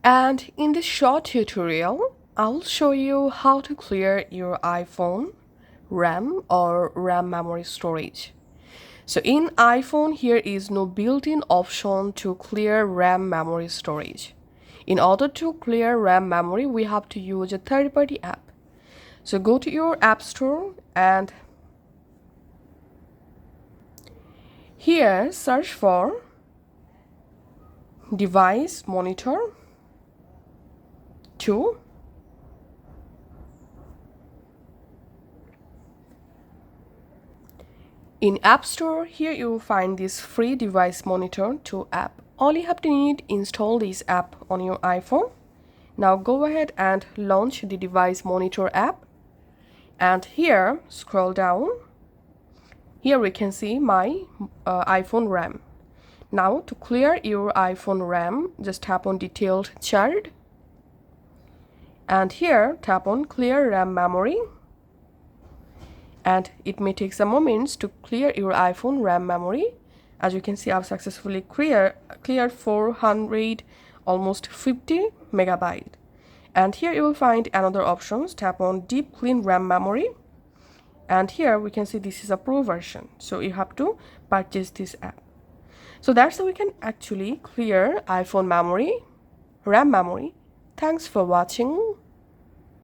And in this short tutorial, I'll show you how to clear your iPhone RAM or RAM memory storage. So in iPhone, here is no built-in option to clear RAM memory storage. In order to clear RAM memory, we have to use a third-party app. So go to your App Store and here search for Device Monitor 2. In App Store, here you will find this free Device Monitor 2 app. All you have to need install this app on your iPhone. Now go ahead and launch the Device Monitor app. And here, scroll down. Here we can see my iPhone RAM. Now to clear your iPhone RAM, just tap on Detailed Chart. And here, tap on Clear RAM Memory. And it may take some moments to clear your iPhone RAM memory. As you can see, I've successfully cleared 400, almost 50 megabyte. And here you will find another options. Tap on Deep Clean RAM Memory. And here we can see this is a pro version. So you have to purchase this app. So that's how we can actually clear iPhone memory, RAM memory. Thanks for watching.